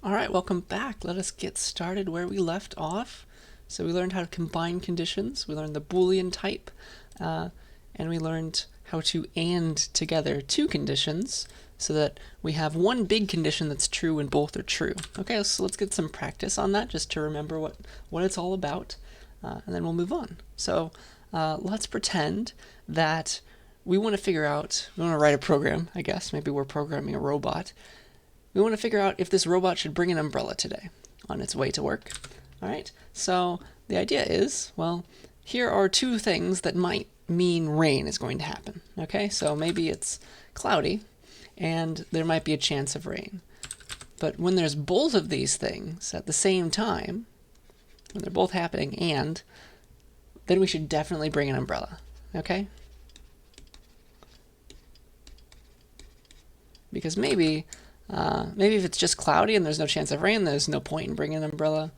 All right, welcome back. Let us get started where we left off. So we learned how to combine conditions, we learned the Boolean type, and we learned how to AND together two conditions so that we have one big condition that's true when both are true. Okay, so let's get some practice on that just to remember what it's all about, and then we'll move on. So let's pretend that we want to write a program, I guess. Maybe we're programming a robot. We want to figure out if this robot should bring an umbrella today on its way to work. All right, so the idea is, well, here are two things that might mean rain is going to happen. Okay, so maybe it's cloudy and there might be a chance of rain. But when there's both of these things at the same time, when they're both happening, and then we should definitely bring an umbrella. Okay? Because maybe if it's just cloudy and there's no chance of rain, there's no point in bringing an umbrella.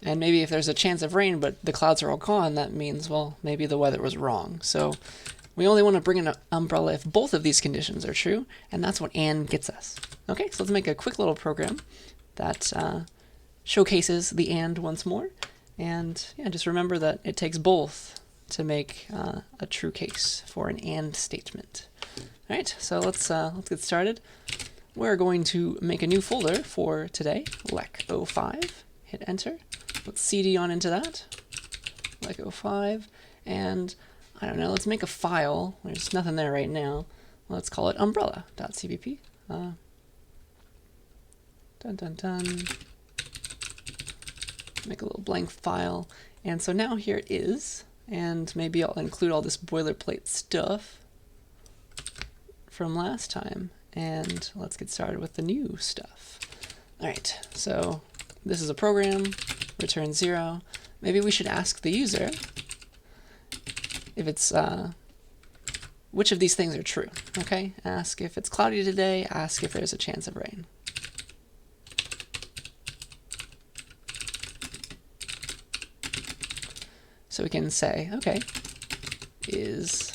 And maybe if there's a chance of rain but the clouds are all gone, that means, well, maybe the weather was wrong. So we only want to bring an umbrella if both of these conditions are true, and that's what AND gets us. Okay, so let's make a quick little program that showcases the AND once more. And yeah, just remember that it takes both to make a true case for an AND statement. All right, so let's get started. We're going to make a new folder for today, lec05. Hit enter. Let's cd on into that, lec05, and I don't know, let's make a file. There's nothing there right now. Let's call it umbrella.cpp. Dun dun dun. Make a little blank file. And so now here it is, and maybe I'll include all this boilerplate stuff from last time, and let's get started with the new stuff. All right, so this is a program, return 0. Maybe we should ask the user if it's which of these things are true. Okay, ask if it's cloudy today, ask if there's a chance of rain. So we can say, okay, is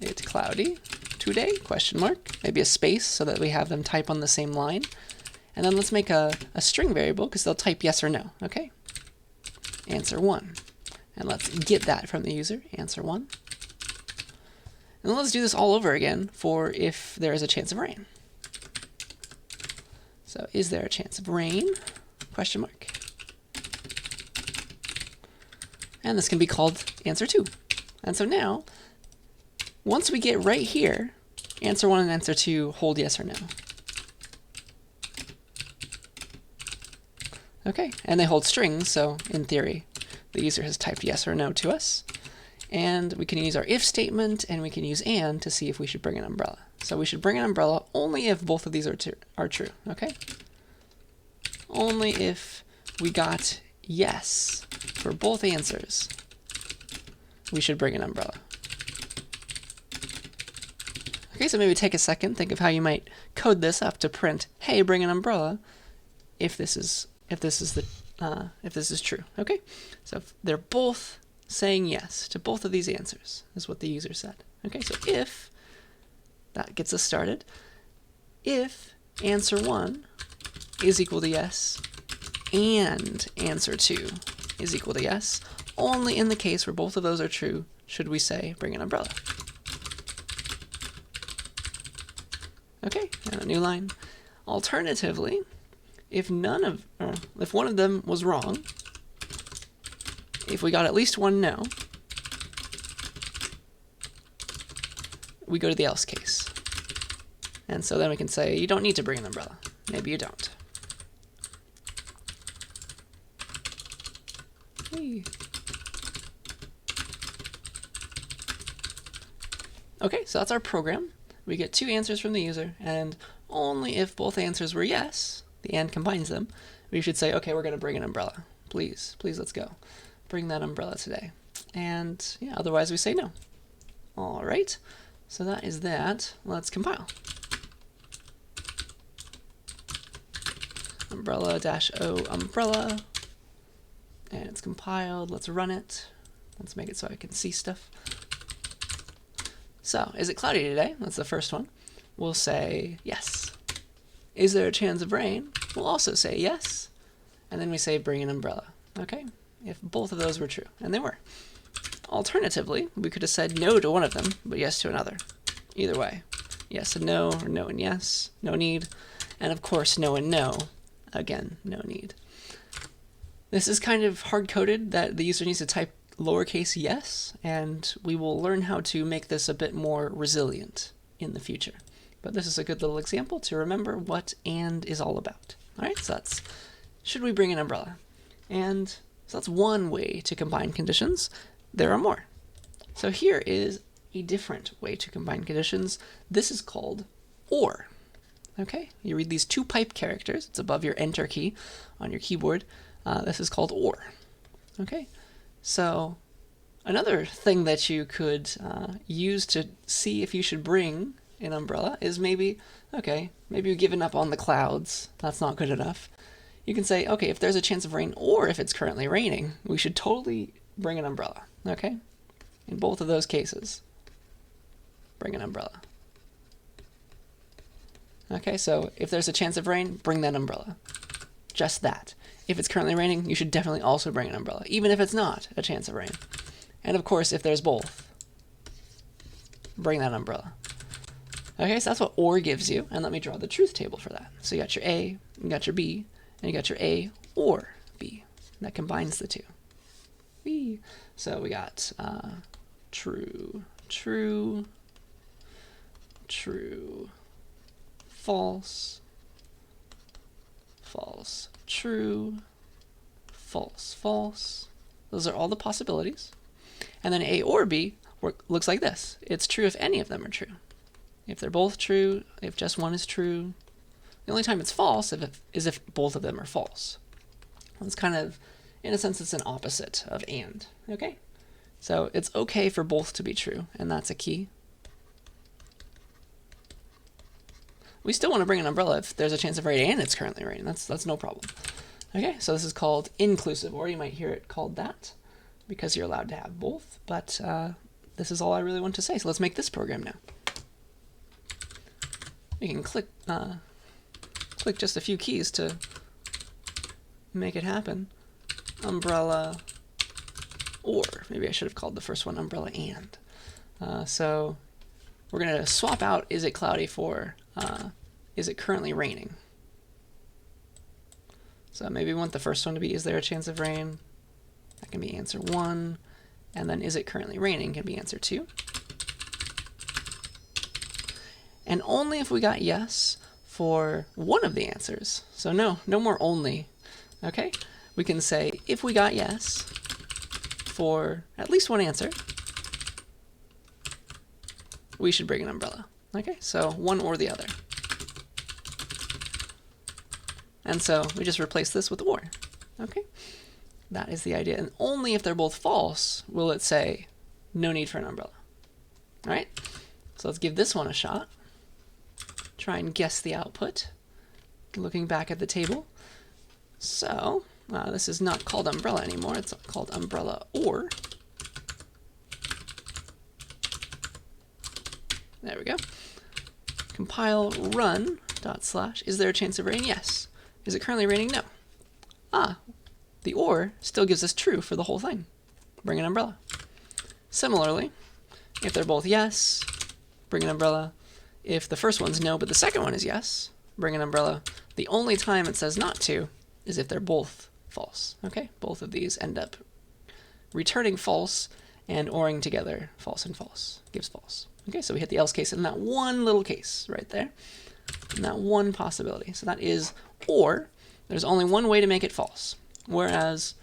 it cloudy today? Question mark. Maybe a space so that we have them type on the same line. And then let's make a string variable because they'll type yes or no. Okay. Answer 1. And let's get that from the user. Answer 1. And then let's do this all over again for if there is a chance of rain. So is there a chance of rain? Question mark. And this can be called answer 2. And so now, once we get right here, answer 1 and answer 2 hold yes or no. Okay, and they hold strings, so in theory, the user has typed yes or no to us. And we can use our if statement, and we can use and to see if we should bring an umbrella. So we should bring an umbrella only if both of these are true, okay? Only if we got yes for both answers, we should bring an umbrella. Okay, so maybe take a second, think of how you might code this up to print, hey, bring an umbrella, if this is true. Okay, so if they're both saying yes to both of these answers, is what the user said. Okay, so if, that gets us started. If answer 1 is equal to yes, and answer 2 is equal to yes, only in the case where both of those are true should we say bring an umbrella. Okay, and a new line. Alternatively, if one of them was wrong, if we got at least one no, we go to the else case. And so then we can say you don't need to bring an umbrella. Maybe you don't. Hey. Okay, so that's our program. We get two answers from the user, and only if both answers were yes, the AND combines them, we should say, okay, we're going to bring an umbrella. Please, let's go. Bring that umbrella today. And yeah, otherwise we say no. All right, so that is that. Let's compile. Umbrella-o umbrella. And it's compiled. Let's run it. Let's make it so I can see stuff. So, is it cloudy today? That's the first one. We'll say yes. Is there a chance of rain? we'll also say yes, and then we say bring an umbrella, okay? If both of those were true, and they were. Alternatively, we could have said no to one of them, but yes to another. Either way, yes and no, or no and yes, no need, and of course no and no, again, no need. This is kind of hard-coded that the user needs to type lowercase yes, and we will learn how to make this a bit more resilient in the future. But this is a good little example to remember what and is all about. All right, so that's, should we bring an umbrella? And so that's one way to combine conditions. There are more. So here is a different way to combine conditions. This is called OR. Okay, you read these two pipe characters. It's above your enter key on your keyboard. This is called OR. Okay, so another thing that you could use to see if you should bring an umbrella is maybe, okay, maybe you've given up on the clouds. That's not good enough. You can say, okay, if there's a chance of rain or if it's currently raining, we should totally bring an umbrella, okay? In both of those cases, bring an umbrella. Okay, so if there's a chance of rain, bring that umbrella. Just that. If it's currently raining, you should definitely also bring an umbrella, even if it's not a chance of rain. And of course, if there's both, bring that umbrella. Okay, so that's what OR gives you, and let me draw the truth table for that. So you got your A, you got your B, and you got your A or B. That combines the two. B. So we got true, true, true, false, false, true, false, false. Those are all the possibilities. And then A or B looks like this. It's true if any of them are true. If they're both true, if just one is true. The only time it's false is if both of them are false. It's kind of, in a sense, it's an opposite of and, okay? So it's okay for both to be true, and that's a key. We still want to bring an umbrella if there's a chance of rain and it's currently raining. That's no problem. Okay, so this is called inclusive, or you might hear it called that, because you're allowed to have both, but this is all I really want to say, so let's make this program now. We can click just a few keys to make it happen. Umbrella, or maybe I should have called the first one umbrella and. So we're going to swap out is it cloudy for is it currently raining. So maybe we want the first one to be is there a chance of rain? That can be answer 1. And then is it currently raining can be answer 2. And only if we got yes for one of the answers. So no more only, okay? We can say if we got yes for at least one answer, we should bring an umbrella. Okay, so one or the other. And so we just replace this with or, okay? That is the idea. And only if they're both false will it say no need for an umbrella. All right, so let's give this one a shot. Try and guess the output, looking back at the table. So this is not called umbrella anymore, it's called umbrella or. There we go. Compile, run, /. Is there a chance of rain? Yes. Is it currently raining? No. The or still gives us true for the whole thing. Bring an umbrella. Similarly, if they're both yes, bring an umbrella. If the first one's no, but the second one is yes, bring an umbrella. The only time it says not to is if they're both false. Okay, both of these end up returning false and oring together false and false gives false. Okay, so we hit the else case in that one little case right there, in that one possibility. So that is or. There's only one way to make it false, whereas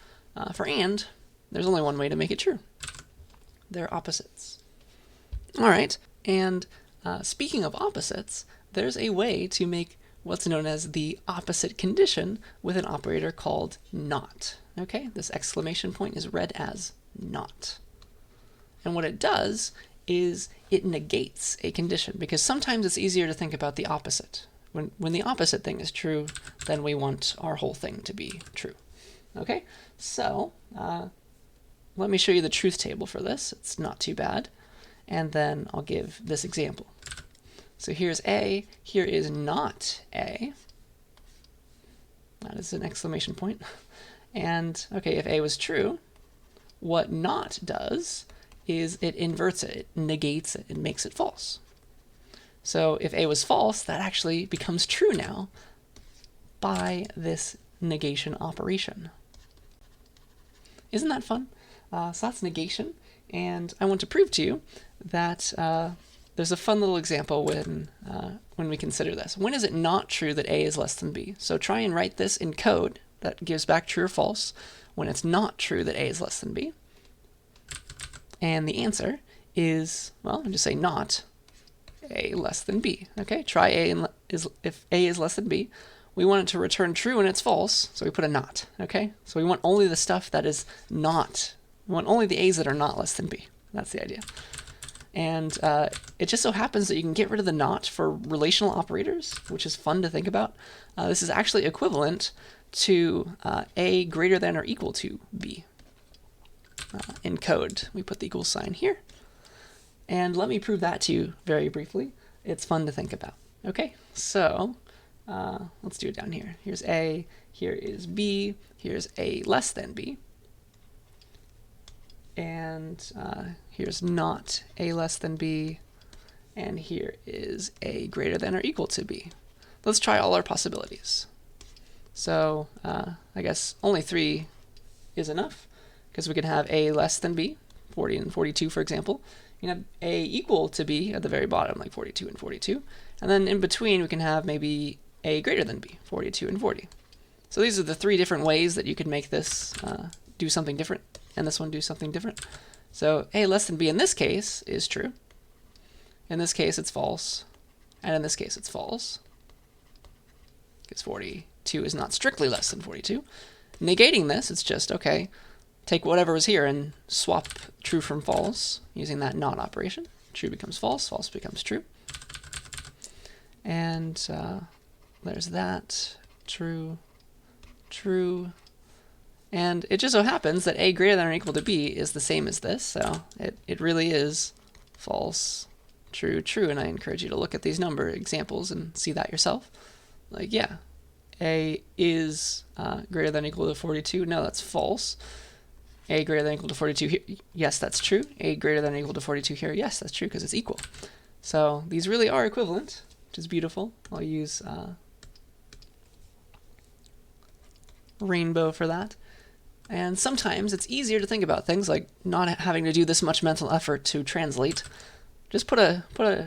for and, there's only one way to make it true. They're opposites. All right, and speaking of opposites, there's a way to make what's known as the opposite condition with an operator called not. Okay, this exclamation point is read as not. And what it does is it negates a condition, because sometimes it's easier to think about the opposite. When the opposite thing is true, then we want our whole thing to be true. Okay, so let me show you the truth table for this. It's not too bad. And then I'll give this example. So here's A, here is not A. That is an exclamation point. And okay, if A was true, what not does is it inverts it, it negates it, it makes it false. So if A was false, that actually becomes true now by this negation operation. Isn't that fun? So that's negation, and I want to prove to you that there's a fun little example when we consider this. When is it not true that A is less than B? So try and write this in code that gives back true or false when it's not true that A is less than B. And the answer is, well, I'll just say not A less than B. Okay, try if A is less than B. We want it to return true when it's false, so we put a not. Okay, so we want only the stuff that is not. We want only the A's that are not less than B. That's the idea. And it just so happens that you can get rid of the not for relational operators, which is fun to think about. This is actually equivalent to A greater than or equal to B. In code, we put the equal sign here. And let me prove that to you very briefly. It's fun to think about. Okay, so let's do it down here. Here's A, here is B, here's A less than B. And here's not A less than B, and here is A greater than or equal to B. Let's try all our possibilities. So I guess only 3 is enough, because we can have A less than B, 40 and 42 for example. You can have A equal to B at the very bottom, like 42 and 42. And then in between we can have maybe A greater than B, 42 and 40. So these are the 3 different ways that you could make this do something different, and this one do something different. So A less than B in this case is true. In this case it's false. And in this case it's false, because 42 is not strictly less than 42. Negating this, it's just, okay, take whatever was here and swap true from false using that not operation. True becomes false, false becomes true. And there's that, true, true. And it just so happens that A greater than or equal to B is the same as this, so it really is false, true, true. And I encourage you to look at these number examples and see that yourself. Like, yeah, A is greater than or equal to 42. No, that's false. A greater than or equal to 42 here. Yes, that's true. A greater than or equal to 42 here. Yes, that's true, because it's equal. So these really are equivalent, which is beautiful. I'll use rainbow for that. And sometimes it's easier to think about things like not having to do this much mental effort to translate. Just put a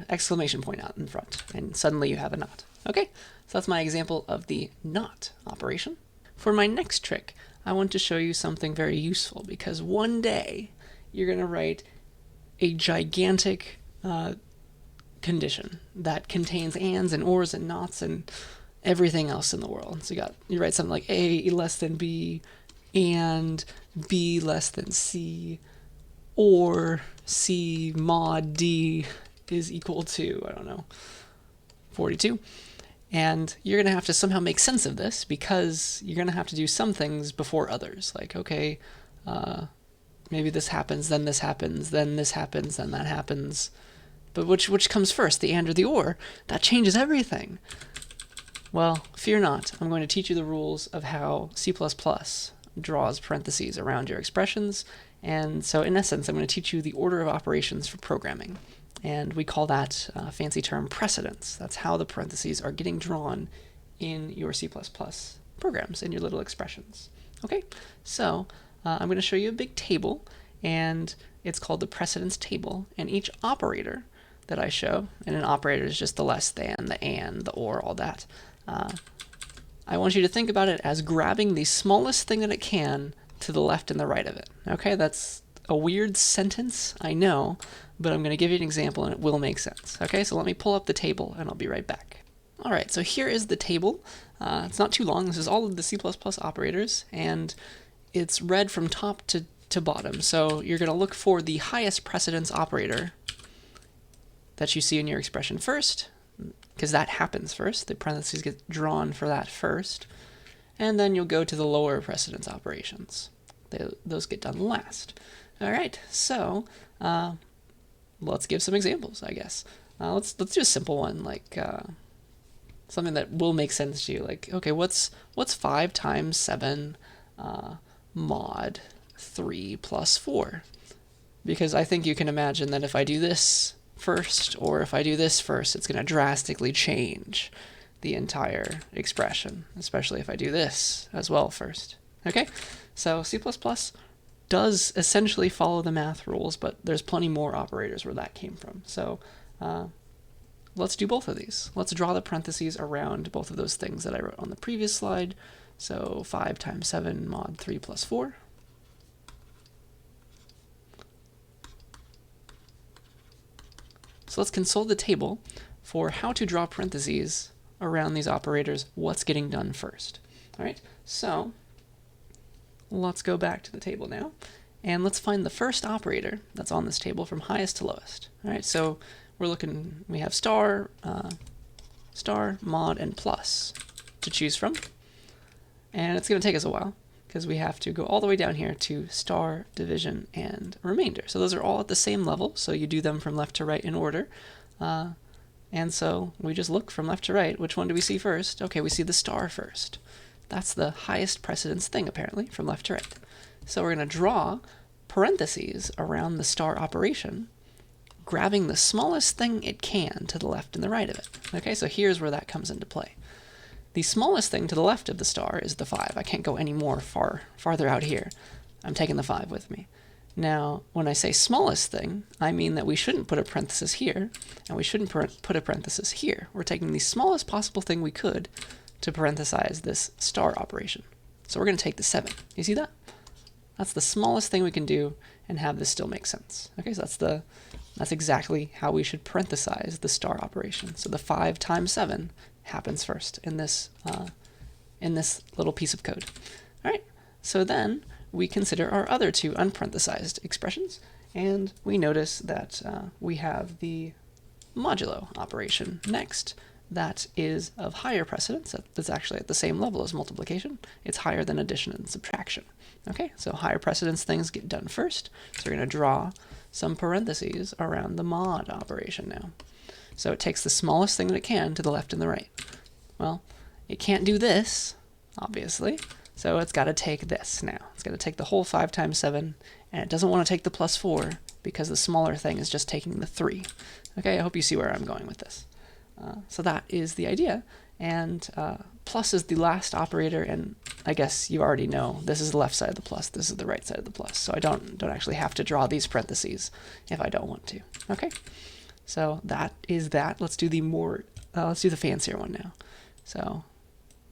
exclamation point out in front, and suddenly you have a not. Okay, so that's my example of the not operation. For my next trick, I want to show you something very useful, because one day you're going to write a gigantic condition that contains ands and ors and nots and everything else in the world. So you write something like A less than B, and B less than C, or C mod D is equal to, I don't know, 42. And you're going to have to somehow make sense of this, because you're going to have to do some things before others. Like, okay, maybe this happens, then this happens, then this happens, then that happens. But which comes first, the and or the or? That changes everything. Well, fear not. I'm going to teach you the rules of how C++ draws parentheses around your expressions. And so in essence, I'm going to teach you the order of operations for programming. And we call that fancy term precedence. That's how the parentheses are getting drawn in your C++ programs, in your little expressions. Okay, so I'm going to show you a big table, and it's called the precedence table. And each operator that I show, and an operator is just the less than, the and, the or, all that. I want you to think about it as grabbing the smallest thing that it can to the left and the right of it. Okay, that's a weird sentence, I know, but I'm going to give you an example and it will make sense. Okay, so let me pull up the table and I'll be right back. All right, so here is the table. It's not too long. This is all of the C++ operators, and it's read from top to bottom. So you're going to look for the highest precedence operator that you see in your expression first, because that happens first. The parentheses get drawn for that first. And then you'll go to the lower precedence operations. Those get done last. All right, so let's give some examples, I guess. Let's do a simple one, like something that will make sense to you. Like, okay, what's 5 times 7 mod 3 plus 4? Because I think you can imagine that if I do this first or if I do this first, it's going to drastically change the entire expression, especially if I do this as well first. Okay, so C++ does essentially follow the math rules, but there's plenty more operators where that came from. So let's do both of these. Let's draw the parentheses around both of those things that I wrote on the previous slide. So 5 times 7 mod 3 plus 4. So let's consult the table for how to draw parentheses around these operators, what's getting done first. All right, so let's go back to the table now, and let's find the first operator that's on this table from highest to lowest. All right, so we have star, mod, and plus to choose from, and it's going to take us a while because we have to go all the way down here to star, division, and remainder. So those are all at the same level, so you do them from left to right in order. And so we just look from left to right. Which one do we see first? Okay, we see the star first. That's the highest precedence thing, apparently, from left to right. So we're going to draw parentheses around the star operation, grabbing the smallest thing it can to the left and the right of it. Okay, so here's where that comes into play. The smallest thing to the left of the star is the 5. I can't go any more farther out here. I'm taking the 5 with me. Now, when I say smallest thing, I mean that we shouldn't put a parenthesis here, and we shouldn't put a parenthesis here. We're taking the smallest possible thing we could to parenthesize this star operation. So we're going to take the 7. You see that? That's the smallest thing we can do and have this still make sense. Okay, so that's exactly how we should parenthesize the star operation. So the 5 times 7 happens first in this little piece of code. All right, so then we consider our other two unparenthesized expressions, and we notice that we have the modulo operation next. That is of higher precedence. That's actually at the same level as multiplication. It's higher than addition and subtraction. Okay, so higher precedence things get done first. So we're going to draw some parentheses around the mod operation now. So it takes the smallest thing that it can to the left and the right. Well, it can't do this, obviously, so it's got to take this now. It's got to take the whole 5 times 7, and it doesn't want to take the plus 4 because the smaller thing is just taking the 3. Okay, I hope you see where I'm going with this. So that is the idea, and plus is the last operator, and I guess you already know this is the left side of the plus, this is the right side of the plus, so I don't actually have to draw these parentheses if I don't want to. Okay, so that is that. Let's do the fancier one now. So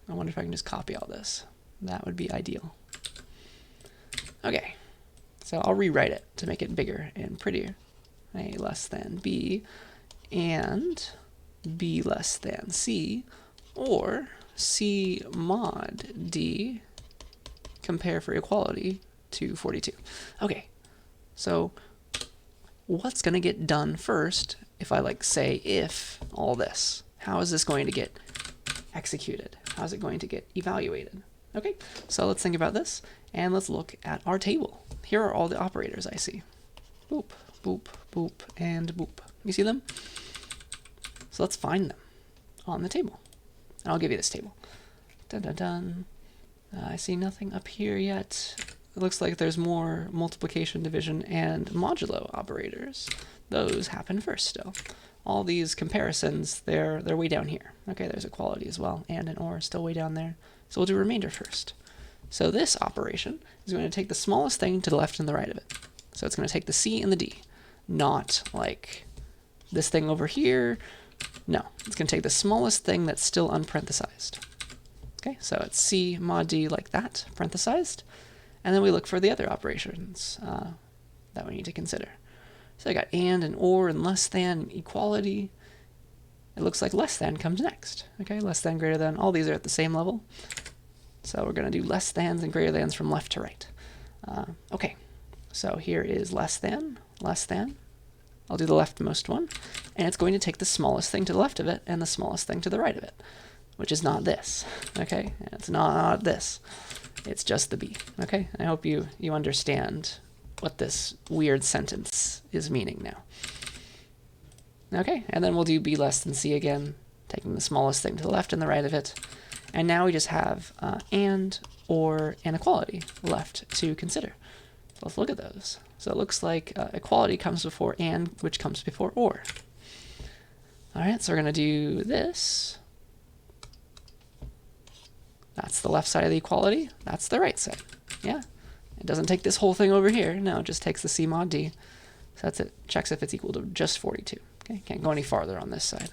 I wonder if I can just copy all this. That would be ideal. Okay, so I'll rewrite it to make it bigger and prettier. A less than B and B less than C, or C mod D, compare for equality to 42. Okay, so what's going to get done first if I say if all this? How is this going to get executed? How is it going to get evaluated? Okay, so let's think about this, and let's look at our table. Here are all the operators I see. Boop, boop, boop, and boop. You see them? So let's find them on the table. And I'll give you this table. Dun, dun, dun. I see nothing up here yet. It looks like there's more multiplication, division, and modulo operators. Those happen first still. All these comparisons, they're way down here. Okay, there's equality as well, and an or still way down there. So we'll do remainder first. So this operation is going to take the smallest thing to the left and the right of it. So it's going to take the C and the D, not like this thing over here. No, it's going to take the smallest thing that's still unparenthesized. Okay, so it's C mod D like that, parenthesized. And then we look for the other operations that we need to consider. So I got and or, and less than, equality. It looks like less than comes next. Okay, less than, greater than, all these are at the same level. So we're going to do less thans and greater thans from left to right. Okay, so here is less than, less than. I'll do the leftmost one, and it's going to take the smallest thing to the left of it and the smallest thing to the right of it, which is not this. Okay, it's not this. It's just the B. Okay, I hope you understand what this weird sentence is meaning now. Okay, and then we'll do B less than C again, taking the smallest thing to the left and the right of it. And now we just have and, or, and equality left to consider. Let's look at those. So it looks like equality comes before and, which comes before or. All right, so we're going to do this. That's the left side of the equality. That's the right side. Yeah, it doesn't take this whole thing over here. No, it just takes the C mod D. So that's it. Checks if it's equal to just 42. Okay, can't go any farther on this side.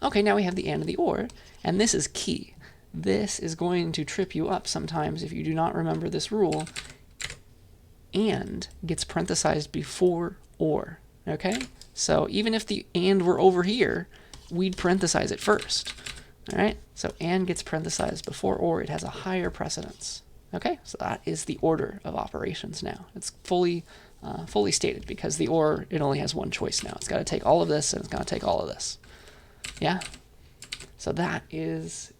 Okay, now we have the and and the or, and this is key. This is going to trip you up sometimes if you do not remember this rule. And gets parenthesized before or. Okay, so even if the and were over here, we'd parenthesize it first. All right, so and gets parenthesized before or. It has a higher precedence. Okay, so that is the order of operations now. It's fully stated because the or, it only has one choice now. It's got to take all of this and it's got to take all of this. Yeah, so that is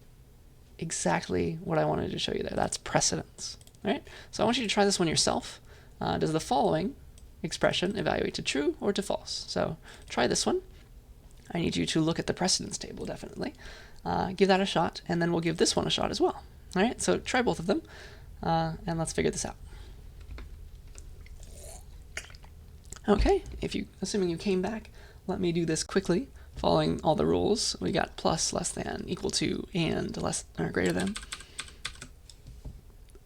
exactly what I wanted to show you there. That's precedence. All right, so I want you to try this one yourself. Does the following expression evaluate to true or to false? So try this one. I need you to look at the precedence table, definitely. Give that a shot, and then we'll give this one a shot as well. All right, so try both of them, and let's figure this out. Okay, assuming you came back, let me do this quickly, following all the rules. We got plus, less than, equal to, and less or greater than.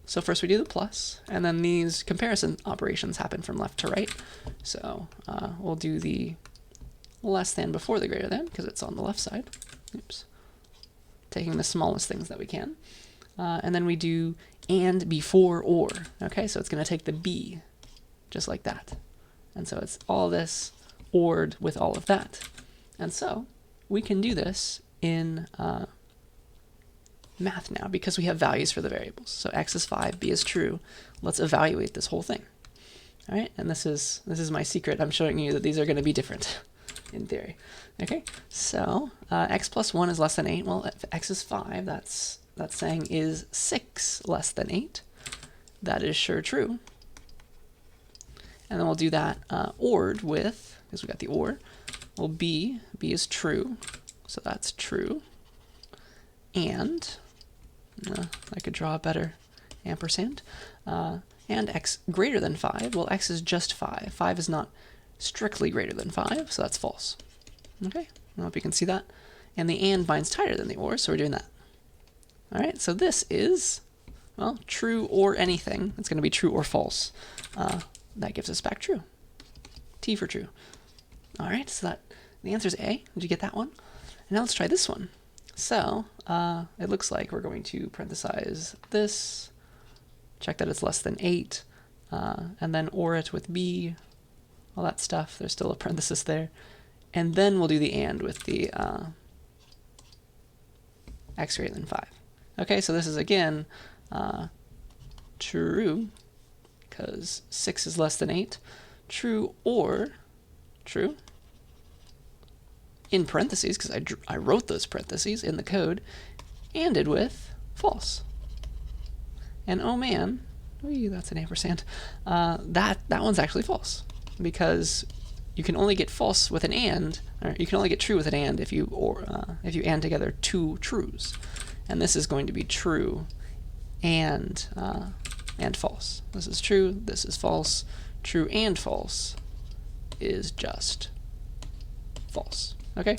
So first we do the plus, and then these comparison operations happen from left to right. So we'll do the less than before the greater than, because it's on the left side. Oops. Taking the smallest things that we can. And then we do and before or. Okay, so it's going to take the B, just like that. And so it's all this OR'd with all of that. And so we can do this in math now because we have values for the variables. So x is 5, b is true. Let's evaluate this whole thing. All right, and this is my secret. I'm showing you that these are going to be different in theory. Okay, so x plus 1 is less than 8. Well, if x is 5, that's saying is 6 less than 8. That is sure true. And then we'll do that OR'd with, because we got the OR, well, b is true, so that's true. And I could draw a better ampersand. And x greater than 5. Well, x is just 5. 5 is not strictly greater than 5, so that's false. Okay, I hope you can see that. And the and binds tighter than the or, so we're doing that. All right, so this is, well, true or anything. It's going to be true or false. That gives us back true. T for true. All right, so the answer is A. Did you get that one? And now let's try this one. So it looks like we're going to parenthesize this, check that it's less than 8, and then OR it with B, all that stuff. There's still a parenthesis there. And then we'll do the and with the x greater than 5. Okay, so this is again true, because 6 is less than 8. True or true. In parentheses, because I wrote those parentheses in the code, anded with false. And oh man, that's an ampersand. That one's actually false, because you can only get false with an and, or you can only get true with an and if you and together two trues, and this is going to be true and false. This is true. This is false. True and false is just false. Okay,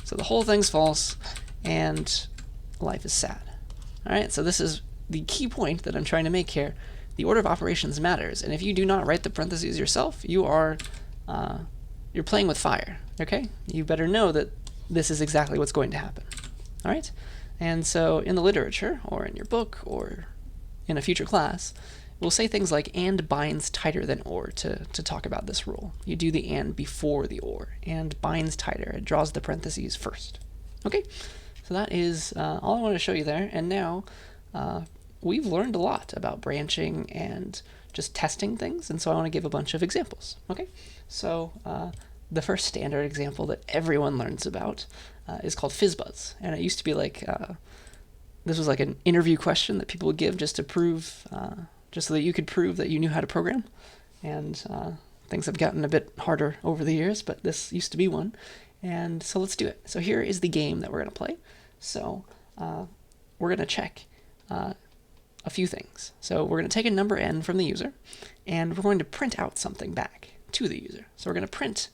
so the whole thing's false, and life is sad. All right, so this is the key point that I'm trying to make here. The order of operations matters, and if you do not write the parentheses yourself, you're playing with fire. Okay, you better know that this is exactly what's going to happen. All right, and so in the literature, or in your book, or in a future class, we'll say things like and binds tighter than or to talk about this rule. You do the and before the or. And binds tighter. It draws the parentheses first. Okay, so that is all I want to show you there. And now we've learned a lot about branching and just testing things. And so I want to give a bunch of examples. Okay, so the first standard example that everyone learns about is called FizzBuzz. And it used to be like, this was like an interview question that people would give just to prove, just so that you could prove that you knew how to program. And things have gotten a bit harder over the years, but this used to be one. And so let's do it. So here is the game that we're going to play. So we're going to check a few things. So we're going to take a number n from the user, and we're going to print out something back to the user. So we're going to print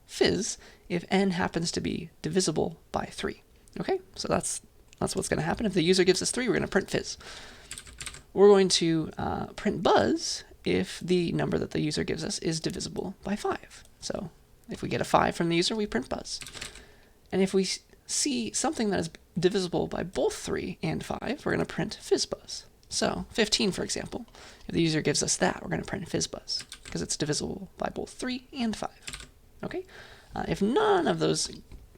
fizz if n happens to be divisible by 3. Okay, so that's what's going to happen. If the user gives us 3, we're going to print fizz. We're going to print buzz if the number that the user gives us is divisible by 5. So if we get a 5 from the user, we print buzz. And if we see something that is divisible by both 3 and 5, we're going to print fizzbuzz. So 15, for example, if the user gives us that, we're going to print fizzbuzz because it's divisible by both 3 and 5. Okay? If none of those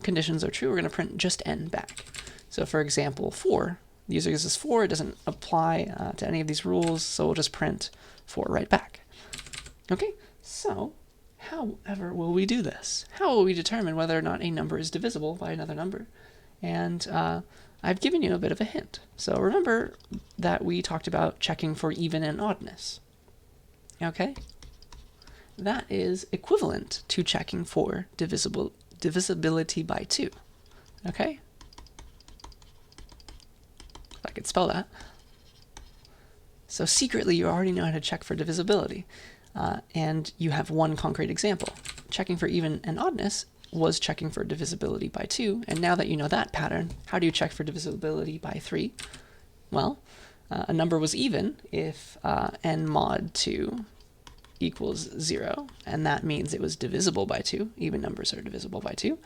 conditions are true, we're going to print just n back. So for example, 4, the user gives us 4, it doesn't apply to any of these rules, so we'll just print 4 right back. Okay, so however will we do this? How will we determine whether or not a number is divisible by another number? And I've given you a bit of a hint. So remember that we talked about checking for even and oddness. Okay? That is equivalent to checking for divisibility by 2. Okay? If I could spell that. So secretly, you already know how to check for divisibility. And you have one concrete example. Checking for even and oddness was checking for divisibility by 2. And now that you know that pattern, how do you check for divisibility by 3? Well, a number was even if n mod 2 equals 0, and that means it was divisible by 2. Even numbers are divisible by 2.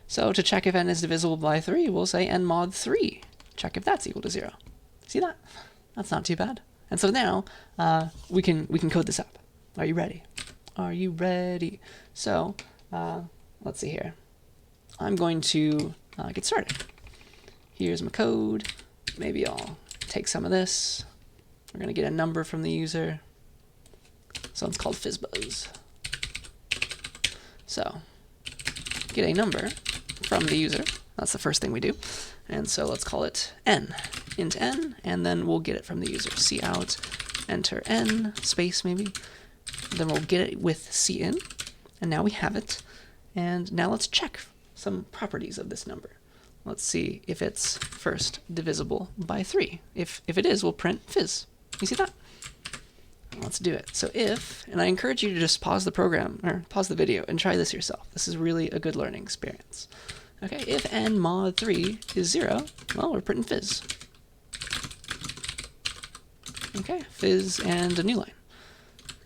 So to check if n is divisible by 3, we'll say n mod 3. Check if that's equal to 0. See that? That's not too bad. And so now we can code this up. Are you ready? Are you ready? So let's see here. I'm going to get started. Here's my code. Maybe I'll take some of this. We're going to get a number from the user. So it's called fizzbuzz. So get a number from the user. That's the first thing we do. And so let's call it n, int n, and then we'll get it from the user. Cout, enter n, space maybe. Then we'll get it with cin, and now we have it. And now let's check some properties of this number. Let's see if it's first divisible by 3. If it is, we'll print fizz. You see that? Let's do it. So if, and I encourage you to just pause the program, or pause the video, and try this yourself. This is really a good learning experience. Okay, if n mod 3 is 0, well, we're printing fizz. Okay, fizz and a new line.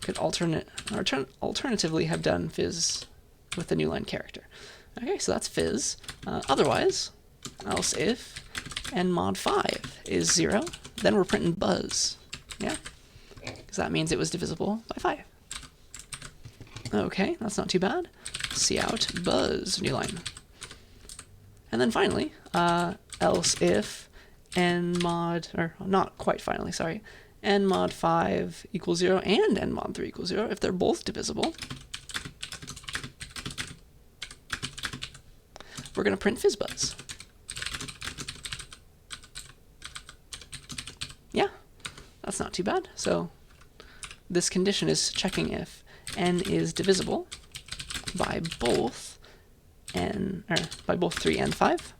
Could alternatively have done fizz with the new line character. Okay, so that's fizz. Otherwise, else if n mod 5 is 0, then we're printing buzz. Yeah? Because that means it was divisible by 5. Okay, that's not too bad. Cout buzz, new line. And then finally, else if n mod, or not quite finally, sorry, n mod 5 equals 0 and n mod 3 equals 0, if they're both divisible, we're going to print fizzbuzz. Yeah, that's not too bad. So this condition is checking if n is divisible by both by both 3 and 5,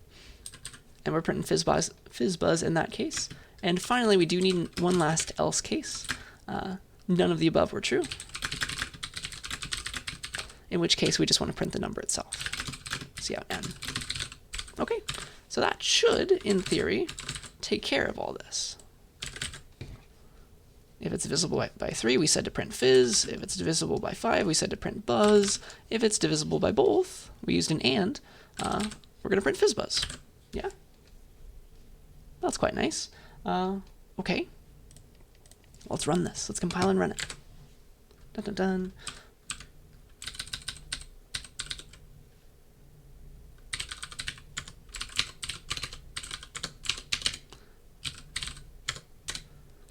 and we're printing fizzbuzz in that case. And finally, we do need one last else case. None of the above were true, in which case we just want to print the number itself. Cout n. Okay, so that should, in theory, take care of all this. If it's divisible by 3, we said to print fizz. If it's divisible by 5, we said to print buzz. If it's divisible by both, we used an and. We're going to print fizzbuzz. Yeah? That's quite nice. Okay. Let's run this. Let's compile and run it. Dun dun dun.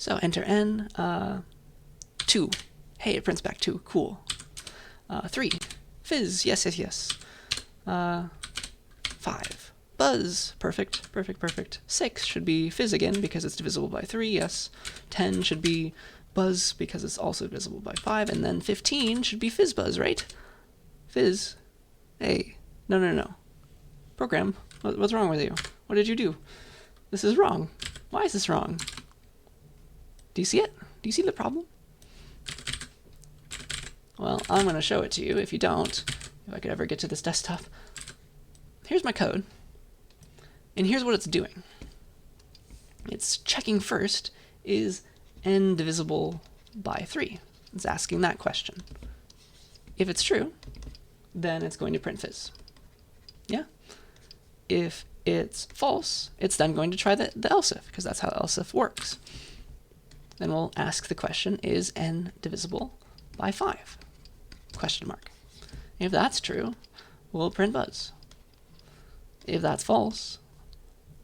So enter n, 2. Hey, it prints back 2. Cool. 3. Fizz. Yes, yes, yes. 5. Buzz. Perfect, perfect, perfect. 6 should be fizz again because it's divisible by 3. Yes. 10 should be buzz because it's also divisible by 5. And then 15 should be fizzbuzz, right? Fizz. Hey. No, no, no. Program, what's wrong with you? What did you do? This is wrong. Why is this wrong? Do you see it? Do you see the problem? Well, I'm going to show it to you if you don't. If I could ever get to this desktop. Here's my code. And here's what it's doing. It's checking first, is n divisible by 3? It's asking that question. If it's true, then it's going to print fizz. Yeah? If it's false, it's then going to try the else if, because that's how else if works. Then we'll ask the question, is n divisible by 5? Question mark. If that's true, we'll print buzz. If that's false,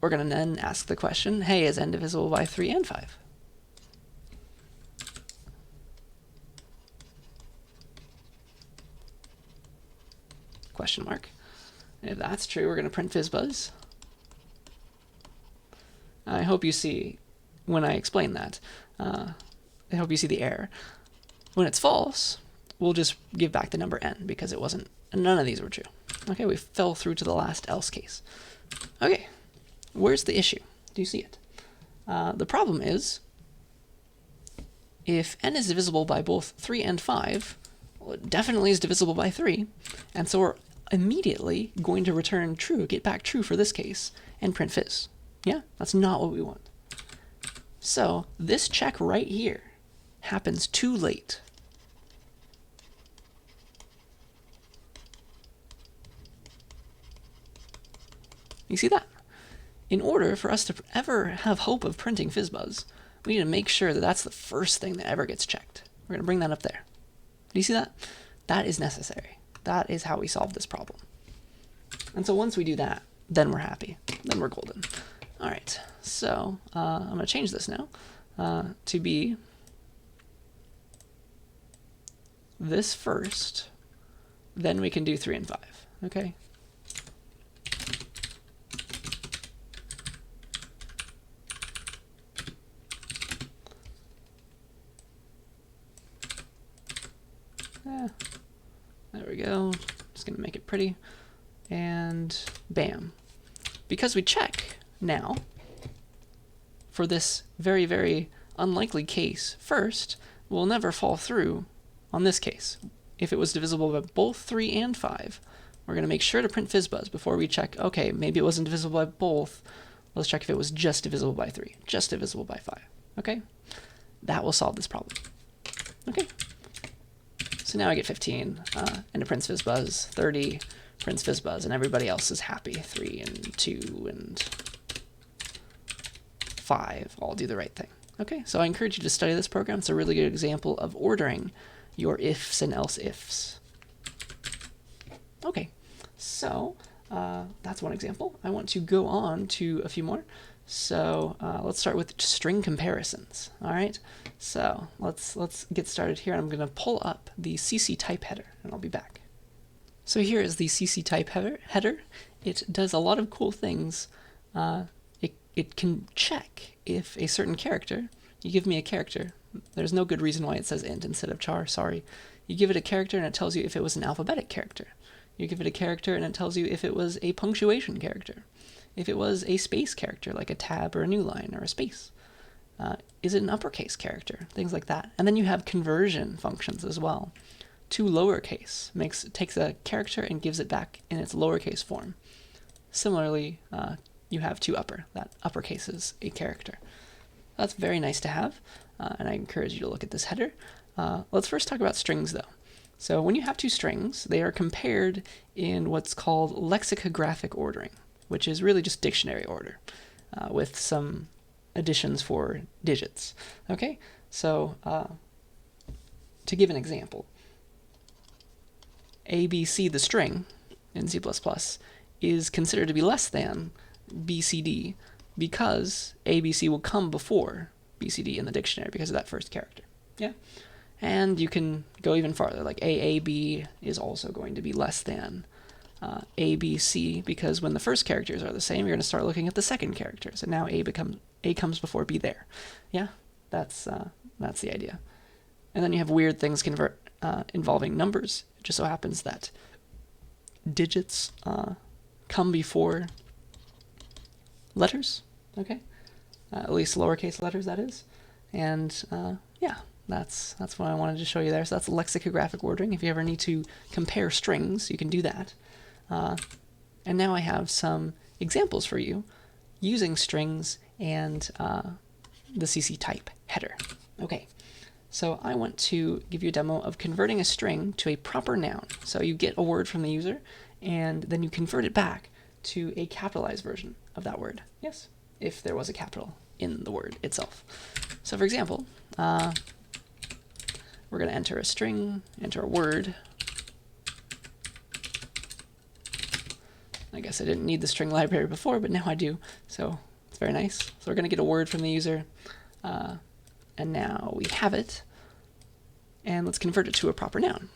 we're going to then ask the question, hey, is n divisible by 3 and 5? Question mark. If that's true, we're going to print fizzbuzz. I hope you see, when I explain that, I hope you see the error. When it's false, we'll just give back the number n, because it wasn't, none of these were true. Okay, we fell through to the last else case. Okay, where's the issue? Do you see it? The problem is, if n is divisible by both 3 and 5, well, it definitely is divisible by 3, and so we're immediately going to return true, get back true for this case, and print fizz. Yeah, that's not what we want. So this check right here happens too late. You see that? In order for us to ever have hope of printing fizzbuzz, we need to make sure that that's the first thing that ever gets checked. We're going to bring that up there. Do you see that? That is necessary. That is how we solve this problem. And so once we do that, then we're happy. Then we're golden. All right, so I'm going to change this now to be this first, then we can do 3 and 5, okay? There we go. Just going to make it pretty. And bam. Because we check now for this very, very unlikely case first, we'll never fall through on this case. If it was divisible by both 3 and 5, we're going to make sure to print fizzbuzz before we check, okay, maybe it wasn't divisible by both. Let's check if it was just divisible by 3, just divisible by 5. Okay? That will solve this problem. Okay? So now I get 15, and it prints fizzbuzz, 30 prints fizzbuzz, and everybody else is happy. 3 and 2 and 5 all do the right thing. Okay, so I encourage you to study this program. It's a really good example of ordering your ifs and else ifs. Okay, so that's one example. I want to go on to a few more. So let's start with string comparisons. All right, so let's get started here. I'm going to pull up the CC type header, and I'll be back. So here is the CC type header. It does a lot of cool things. It can check if a certain character, you give me a character, there's no good reason why it says int instead of char, sorry. You give it a character and it tells you if it was an alphabetic character. You give it a character and it tells you if it was a punctuation character. If it was a space character, like a tab or a new line or a space. Is it an uppercase character? Things like that. And then you have conversion functions as well. To lowercase takes a character and gives it back in its lowercase form. Similarly, you have to upper. That uppercase is a character. That's very nice to have, and I encourage you to look at this header. Let's first talk about strings, though. So when you have two strings, they are compared in what's called lexicographic ordering, which is really just dictionary order, with some additions for digits. Okay, so to give an example, ABC, the string, in C++, is considered to be less than BCD because ABC will come before BCD in the dictionary because of that first character. Yeah, and you can go even farther, like AAB is also going to be less than ABC because when the first characters are the same, you're going to start looking at the second characters, and now A comes before B there. Yeah, that's the idea. And then you have weird things involving numbers. It just so happens that digits come before letters, okay? At least lowercase letters, that is. And yeah, that's what I wanted to show you there. So that's lexicographic ordering. If you ever need to compare strings, you can do that. And now I have some examples for you using strings and the CC type header. Okay, so I want to give you a demo of converting a string to a proper noun. So you get a word from the user, and then you convert it back to a capitalized version of that word. Yes, if there was a capital in the word itself. So for example, we're going to enter a string, enter a word. I guess I didn't need the string library before, but now I do, so it's very nice. So we're going to get a word from the user, and now we have it, and let's convert it to a proper noun.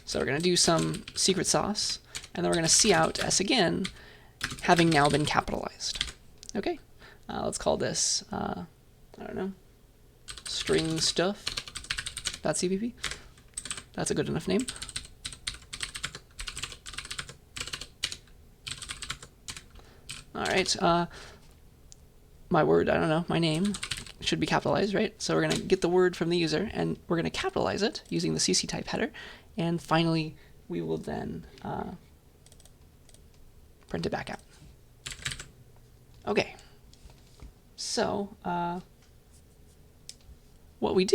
So we're going to do some secret sauce, and then we're going to see out S again, having now been capitalized. Okay, let's call this, I don't know, string stuff.cpp. That's a good enough name. All right, my word, I don't know, my name should be capitalized, right? So we're going to get the word from the user, and we're going to capitalize it using the CC type header. And finally, we will then print it back out. Okay, so what we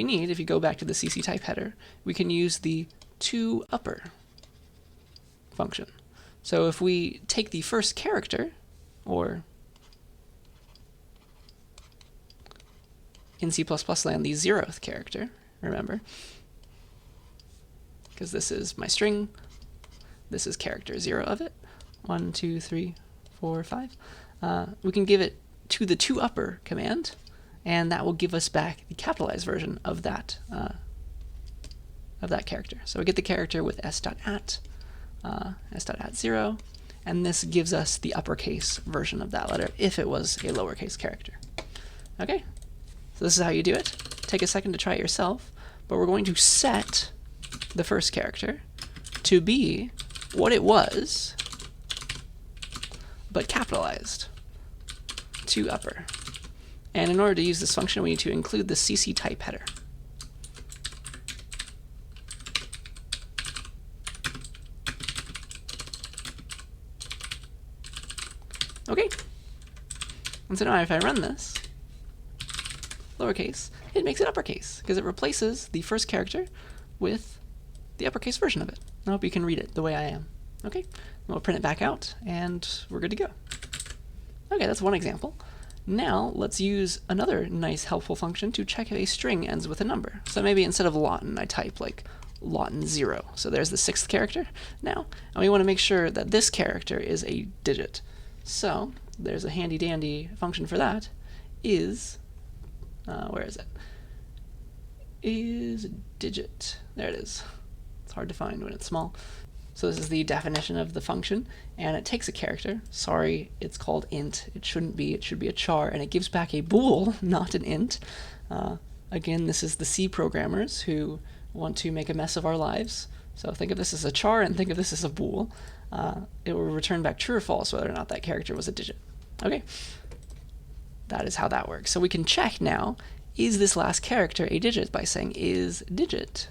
need, if you go back to the CC type header, we can use the toUpper function. So if we take the first character, or in C++ land, the 0th character, remember, because this is my string, this is character 0 of it, 1, 2, 3, 4, 5. We can give it to the toUpper command, and that will give us back the capitalized version of that character. So we get the character with s.at, s.at0, and this gives us the uppercase version of that letter if it was a lowercase character. Okay, so this is how you do it. Take a second to try it yourself, but we're going to set the first character to be what it was, but capitalized, toUpper. And in order to use this function, we need to include the CC type header. Okay, and so now if I run this, lowercase, it makes it uppercase, because it replaces the first character with the uppercase version of it. I hope you can read it the way I am. Okay, we'll print it back out, and we're good to go. Okay, that's one example. Now let's use another nice helpful function to check if a string ends with a number. So maybe instead of Lawton, I type like Lawton 0. So there's the 6th character now, and we want to make sure that this character is a digit. So there's a handy dandy function for that, is, where is it? Is digit. There it is. It's hard to find when it's small. So this is the definition of the function, and it takes a character. Sorry, it's called int. It shouldn't be. It should be a char, and it gives back a bool, not an int. Again, this is the C programmers who want to make a mess of our lives. So think of this as a char and think of this as a bool. It will return back true or false whether or not that character was a digit. Okay, that is how that works. So we can check now, is this last character a digit by saying is digit.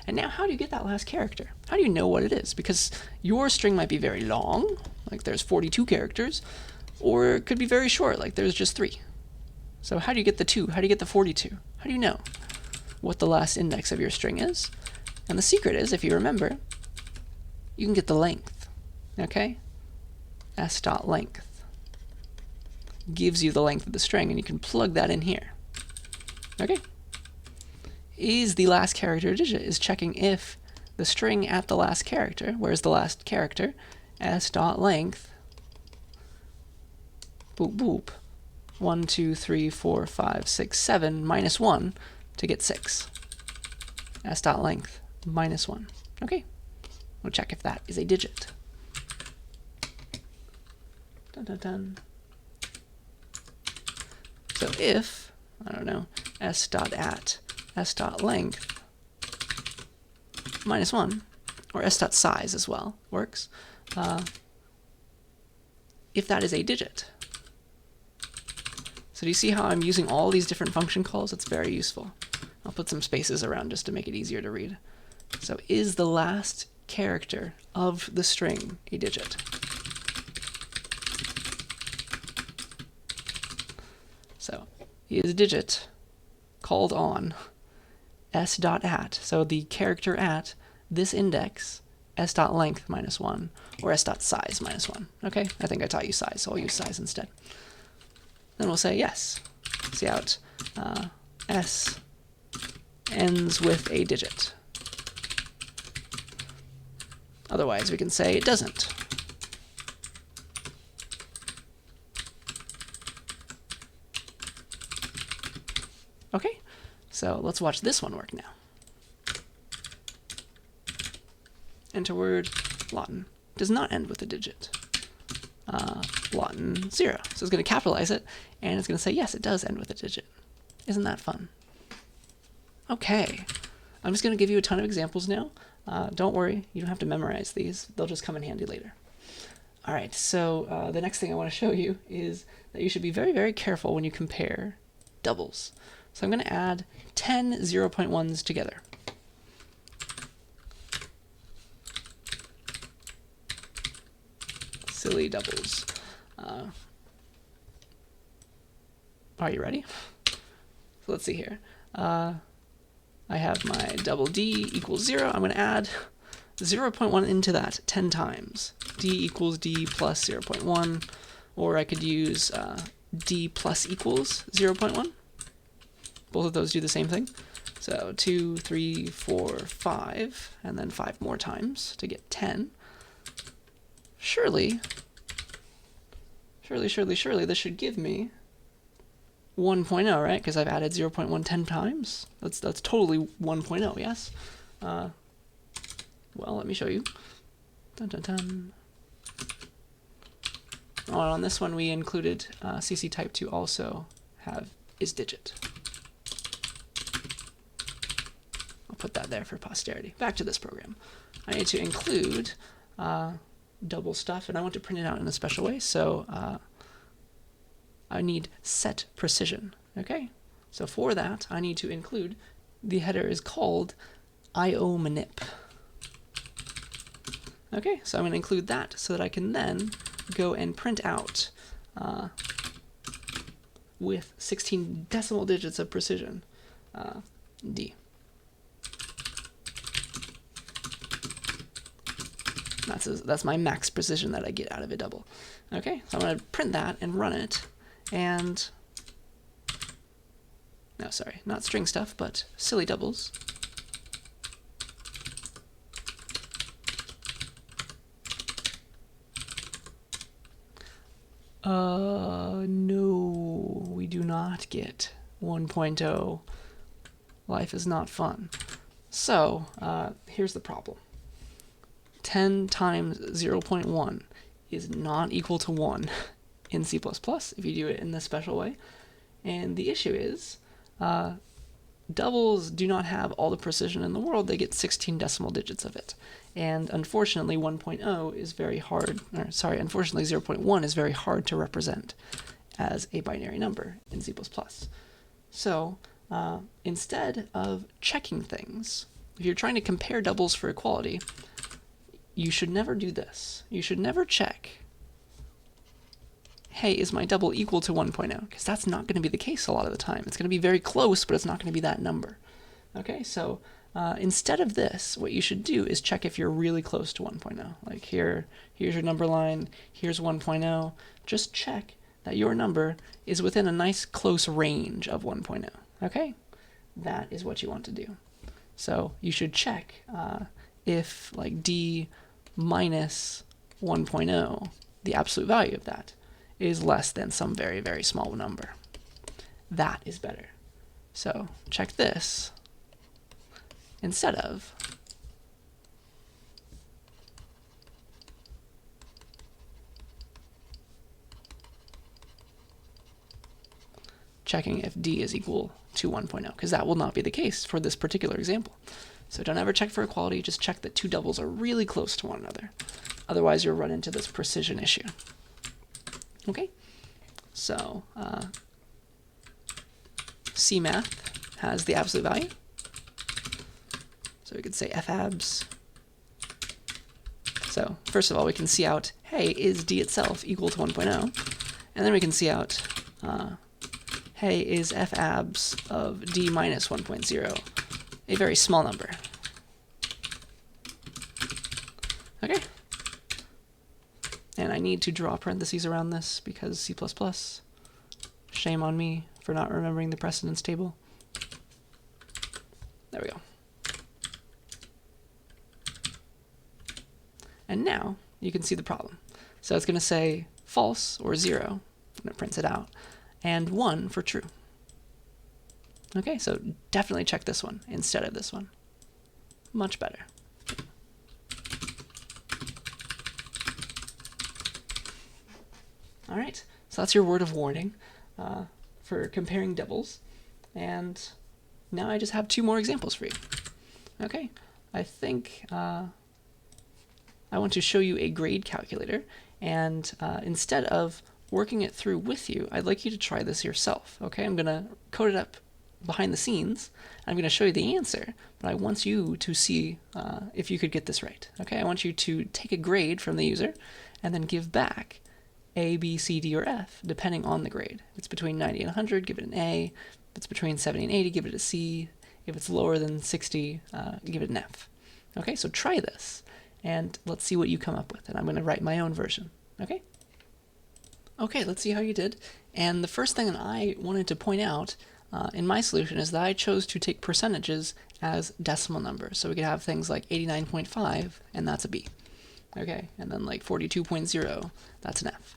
And now how do you get that last character? How do you know what it is? Because your string might be very long, like there's 42 characters, or it could be very short, like there's just 3. So how do you get the 2? How do you get the 42? How do you know what the last index of your string is? And the secret is, if you remember, you can get the length, okay? s.length gives you the length of the string, and you can plug that in here. Okay? Is the last character a digit is checking if the string at the last character, where's the last character, s.length, boop boop, 1, 2, 3, 4, 5, 6, 7, minus 1 to get 6. s.length minus 1. Okay, we'll check if that is a digit. Dun, dun, dun. So if, I don't know, s.at s dot length minus 1, or s dot size as well works, if that is a digit. So do you see how I'm using all these different function calls? It's very useful. I'll put some spaces around just to make it easier to read. So is the last character of the string a digit? So is a digit called on s dot at, so the character at this index, s dot length minus 1, or s dot size minus 1. Okay, I think I taught you size, so I'll use size instead. Then we'll say yes. See out s ends with a digit. Otherwise, we can say it doesn't. Okay, so let's watch this one work now. Enter word Lawton. Does not end with a digit. Lawton 0. So it's going to capitalize it, and it's going to say, yes, it does end with a digit. Isn't that fun? Okay, I'm just going to give you a ton of examples now. Don't worry, you don't have to memorize these. They'll just come in handy later. All right, so the next thing I want to show you is that you should be very, very careful when you compare doubles. So I'm going to add 10 0.1s together. Silly doubles. Are you ready? So let's see here. I have my double d equals 0. I'm going to add 0.1 into that 10 times. D equals d plus 0.1, or I could use d plus equals 0.1. Both of those do the same thing. So 2, 3, 4, 5, and then 5 more times to get 10. Surely, this should give me 1.0, right? Because I've added 0.1 10 times. That's totally 1.0, yes? Well, let me show you. Dun, dun, dun. Oh, on this one, we included CC type to also have isDigit. I'll put that there for posterity. Back to this program. I need to include double stuff, and I want to print it out in a special way, so I need set precision. Okay, so for that, I need to include, the header is called IOManip. Okay, so I'm going to include that so that I can then go and print out with 16 decimal digits of precision, D. That's my max precision that I get out of a double. Okay, so I'm going to print that and run it, and no, sorry, not string stuff, but silly doubles. No, we do not get 1.0. Life is not fun. So, here's the problem. 10 times 0.1 is not equal to 1 in C++ if you do it in this special way. And the issue is, doubles do not have all the precision in the world. They get 16 decimal digits of it. And unfortunately, 1.0 is very hard, or sorry, unfortunately 0.1 is very hard to represent as a binary number in C++. So instead of checking things, if you're trying to compare doubles for equality, you should never do this. You should never check, hey, is my double equal to 1.0? Because that's not going to be the case a lot of the time. It's going to be very close, but it's not going to be that number. Okay, so instead of this, what you should do is check if you're really close to 1.0. Like here's your number line, here's 1.0. Just check that your number is within a nice close range of 1.0. Okay, that is what you want to do. So you should check if like d minus 1.0, the absolute value of that, is less than some very, very small number. That is better. So check this instead of checking if d is equal to 1.0, because that will not be the case for this particular example. So don't ever check for equality, just check that two doubles are really close to one another. Otherwise, you'll run into this precision issue. Okay, so CMath has the absolute value. So we could say fabs. So first of all, we can see out, hey, is d itself equal to 1.0? And then we can see out, hey, is fabs of d minus 1.0 a very small number? Okay. And I need to draw parentheses around this because C++. Shame on me for not remembering the precedence table. There we go. And now you can see the problem. So it's going to say false or 0 when it prints it out, and 1 for true. Okay, so definitely check this one instead of this one. Much better. All right, so that's your word of warning for comparing doubles. And now I just have 2 more examples for you. Okay, I think I want to show you a grade calculator, and instead of working it through with you, I'd like you to try this yourself. Okay, I'm going to code it up behind the scenes. I'm going to show you the answer, but I want you to see if you could get this right. Okay, I want you to take a grade from the user and then give back A, B, C, D, or F, depending on the grade. If it's between 90 and 100, give it an A. If it's between 70 and 80, give it a C. If it's lower than 60, give it an F. Okay, so try this, and let's see what you come up with. And I'm going to write my own version. Okay? Okay, let's see how you did. And the first thing that I wanted to point out in my solution is that I chose to take percentages as decimal numbers. So we could have things like 89.5, and that's a B. Okay, and then like 42.0, that's an F.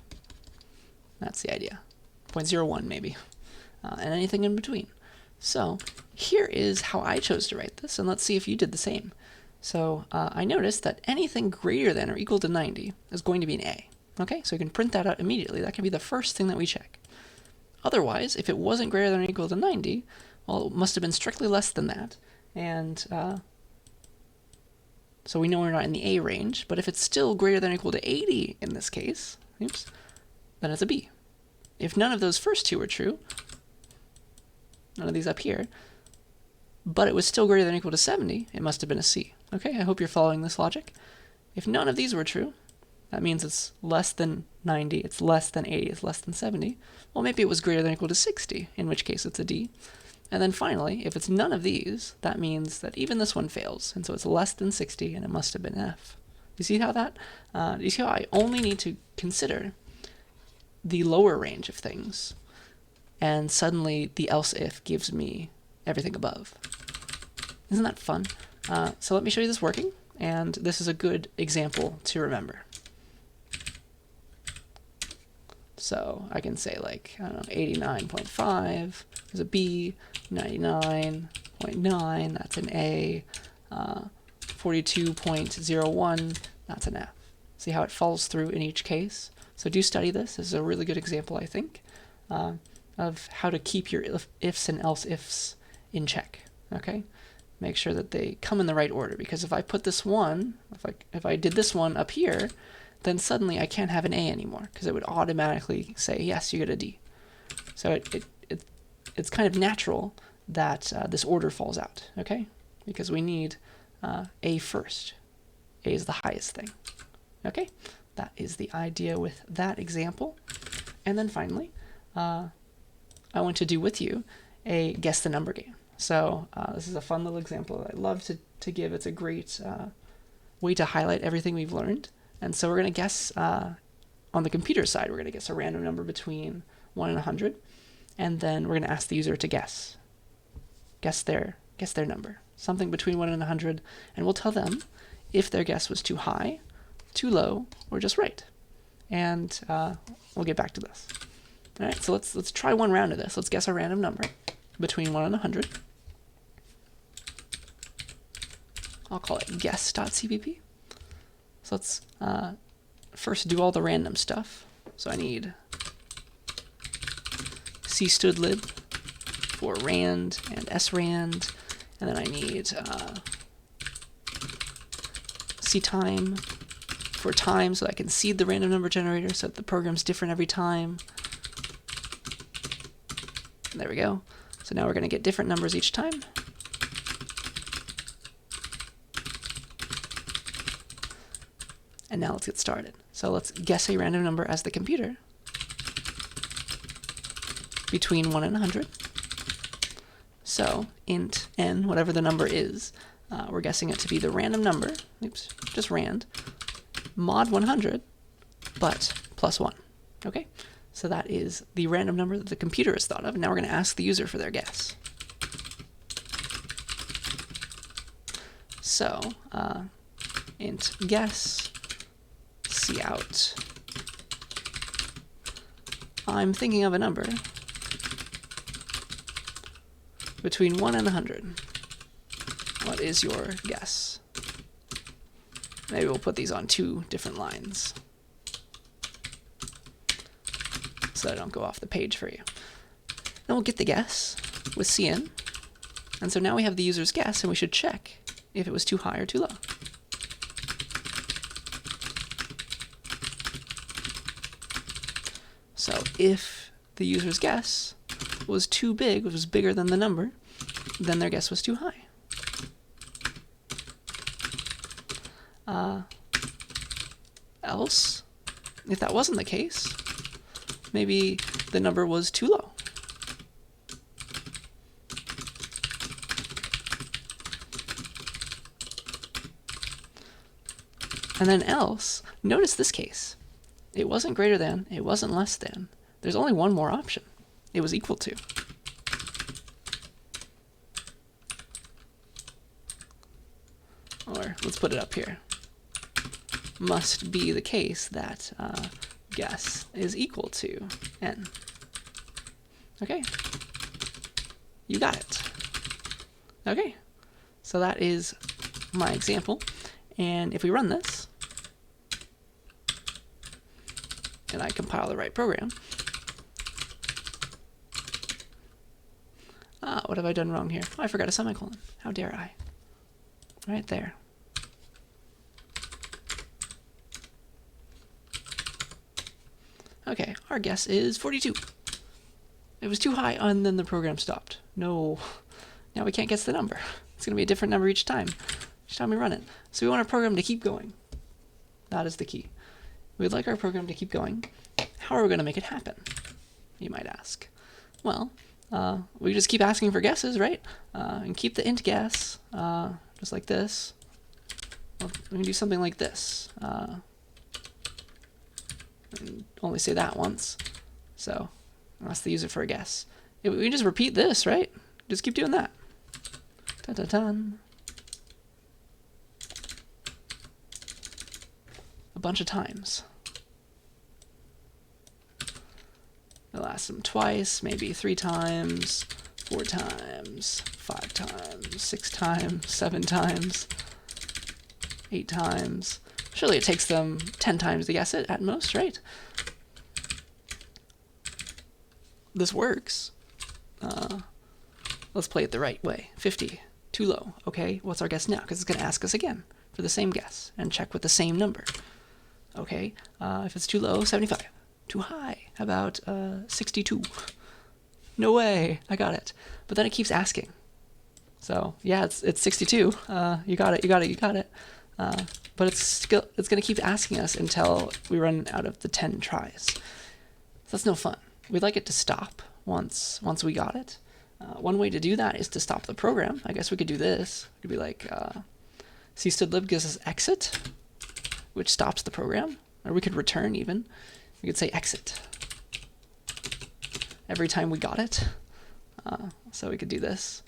That's the idea. 0.01 maybe, and anything in between. So here is how I chose to write this, and let's see if you did the same. So I noticed that anything greater than or equal to 90 is going to be an A. Okay, so you can print that out immediately. That can be the first thing that we check. Otherwise, if it wasn't greater than or equal to 90, well, it must have been strictly less than that. And so we know we're not in the A range, but if it's still greater than or equal to 80 in this case, oops, then it's a B. If none of those first two are true, none of these up here, but it was still greater than or equal to 70, it must have been a C. Okay, I hope you're following this logic. If none of these were true, that means it's less than 90, it's less than 80, it's less than 70. Well, maybe it was greater than or equal to 60, in which case it's a D. And then finally, if it's none of these, that means that even this one fails, and so it's less than 60, and it must have been F. You see how that? You see how I only need to consider the lower range of things, and suddenly the else if gives me everything above. Isn't that fun? So let me show you this working, and this is a good example to remember. So I can say like, I don't know, 89.5 is a B, 99.9, that's an A, 42.01, that's an F. See how it falls through in each case? So do study this. This is a really good example, I think, of how to keep your ifs and else ifs in check. Okay, make sure that they come in the right order, because if I put this one, if I did this one up here, then suddenly I can't have an A anymore, because it would automatically say, yes, you get a D. So it's kind of natural that this order falls out, okay? Because we need A first. A is the highest thing, okay? That is the idea with that example. And then finally, I want to do with you a guess the number game. So this is a fun little example that I love to give. It's a great way to highlight everything we've learned. And so we're going to guess, on the computer side, we're going to guess a random number between 1 and 100. And then we're going to ask the user to guess their number, something between 1 and 100. And we'll tell them if their guess was too high, too low, or just right. And we'll get back to this. All right, so let's try one round of this. Let's guess a random number between 1 and 100. I'll call it guess.cpp. So let's first do all the random stuff. So I need cstdlib for rand and srand, and then I need ctime for time, so I can seed the random number generator so that the program's different every time. There we go. So now we're going to get different numbers each time. And now let's get started. So let's guess a random number as the computer between 1 and 100. So int n, whatever the number is, we're guessing it to be the random number, oops, just rand, mod 100, but plus 1. Okay? So that is the random number that the computer has thought of, and now we're going to ask the user for their guess. So int guess cout. I'm thinking of a number between 1 and 100. What is your guess? Maybe we'll put these on 2 different lines so that I don't go off the page for you. Then we'll get the guess with cin. And so now we have the user's guess, and we should check if it was too high or too low. So if the user's guess was too big, was bigger than the number, then their guess was too high. Else, if that wasn't the case, maybe the number was too low. And then else, notice this case. It wasn't greater than, it wasn't less than. There's only one more option. It was equal to. Or let's put it up here. Must be the case that guess is equal to n. Okay. You got it. Okay. So that is my example. And if we run this, and I compile the right program, what have I done wrong here? Oh, I forgot a semicolon. How dare I? Right there. Okay, our guess is 42. It was too high, and then the program stopped. No. Now we can't guess the number. It's going to be a different number each time we run it. So we want our program to keep going. That is the key. We'd like our program to keep going. How are we going to make it happen, you might ask? Well, we just keep asking for guesses, right? And keep the int guess, just like this. Well, we can do something like this. And only say that once. So ask the user for a guess. We can just repeat this, right? Just keep doing that. Dun-dun-dun. A bunch of times. We'll ask them twice, maybe 3 times, 4 times, 5 times, 6 times, 7 times, 8 times. Surely it takes them 10 times to guess it at most, right? This works. Let's play it the right way. 50, too low. Okay, what's our guess now? Because it's going to ask us again for the same guess and check with the same number. Okay, if it's too low, 75. Too high. How about 62? No way, I got it. But then it keeps asking. So yeah, it's 62. You got it. But it's going to keep asking us until we run out of the 10 tries. So that's no fun. We'd like it to stop once we got it. One way to do that is to stop the program. I guess we could do this. It could be like cstdlib gives us exit, which stops the program. Or we could return even. We could say exit every time we got it. So we could do this.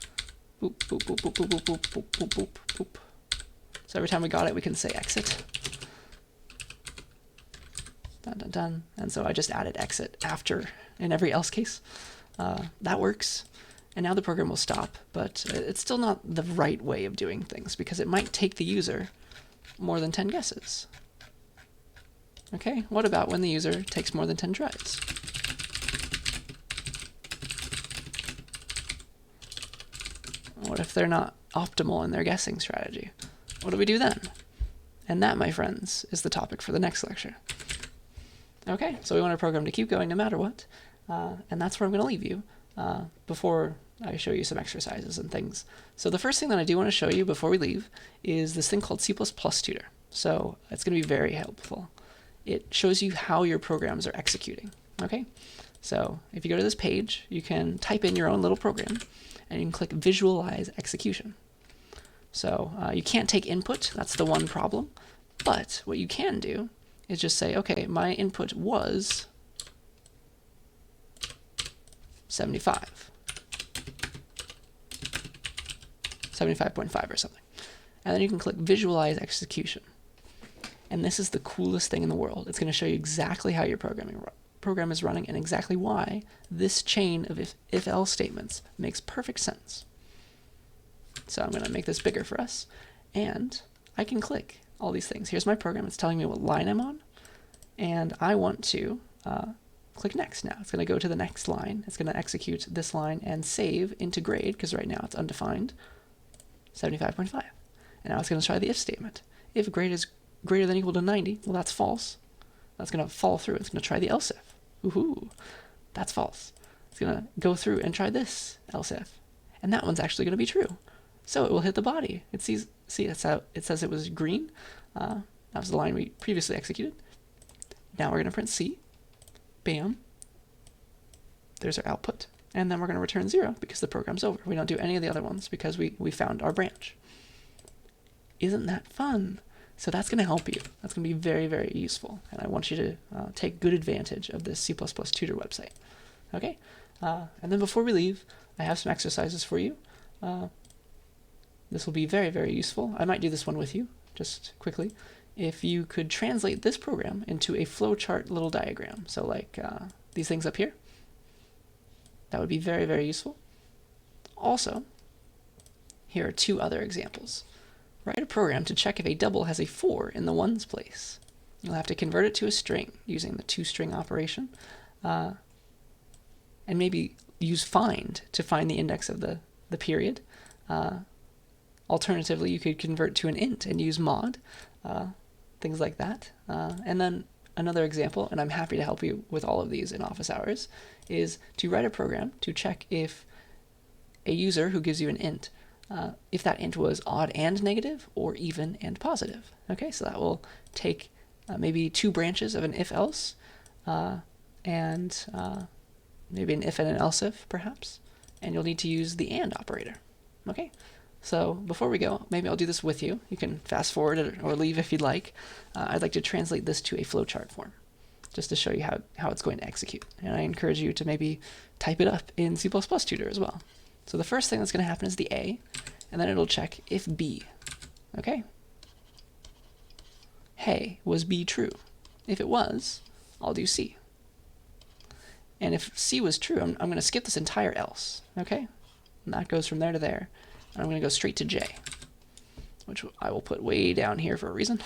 Boop, boop, boop, boop, boop, boop, boop, boop, boop, boop. So every time we got it, we can say exit. Dun, dun, dun. And so I just added exit after in every else case. That works. And now the program will stop, but it's still not the right way of doing things because it might take the user more than 10 guesses. Okay, what about when the user takes more than 10 tries? What if they're not optimal in their guessing strategy? What do we do then? And that, my friends, is the topic for the next lecture. Okay, so we want our program to keep going no matter what, and that's where I'm going to leave you before I show you some exercises and things. So the first thing that I do want to show you before we leave is this thing called C++ Tutor. So it's going to be very helpful. It shows you how your programs are executing. Okay, so if you go to this page, you can type in your own little program, and you can click Visualize Execution. So you can't take input, that's the one problem, but what you can do is just say, okay, my input was 75. 75.5 or something. And then you can click Visualize Execution. And this is the coolest thing in the world. It's going to show you exactly how your program is running and exactly why this chain of if-else statements makes perfect sense. So I'm going to make this bigger for us, and I can click all these things. Here's my program. It's telling me what line I'm on, and I want to click Next now. It's going to go to the next line. It's going to execute this line and save into grade, because right now it's undefined, 75.5. And now it's going to try the if statement. If grade is greater than or equal to 90, well, that's false. That's going to fall through. It's going to try the else if. Woohoo! That's false. It's going to go through and try this else if. And that one's actually going to be true. So it will hit the body. It sees, see, that's how it says it was green. That was the line we previously executed. Now we're going to print C. Bam. There's our output. And then we're going to return 0 because the program's over. We don't do any of the other ones because we found our branch. Isn't that fun? So that's going to help you. That's going to be very, very useful. And I want you to take good advantage of this C++ Tutor website. Okay? And then before we leave, I have some exercises for you. This will be very, very useful. I might do this one with you, just quickly. If you could translate this program into a flowchart little diagram, so like these things up here, that would be very, very useful. Also, here are two other examples. Write a program to check if a double has a 4 in the ones place. You'll have to convert it to a string using the toString operation, and maybe use find to find the index of the period. Alternatively, you could convert to an int and use mod, things like that. And then another example, and I'm happy to help you with all of these in office hours, is to write a program to check if a user who gives you an int, if that int was odd and negative or even and positive. Okay, so that will take maybe 2 branches of an if-else and maybe an if and an else if, perhaps, and you'll need to use the and operator. Okay, so before we go, maybe I'll do this with you. You can fast forward or leave if you'd like. I'd like to translate this to a flowchart form, just to show you how it's going to execute. And I encourage you to maybe type it up in C++ Tutor as well. So the first thing that's going to happen is the A, and then it'll check if B. Okay? Hey, was B true? If it was, I'll do C. And if C was true, I'm going to skip this entire else. Okay? And that goes from there to there. And I'm going to go straight to J, which I will put way down here for a reason,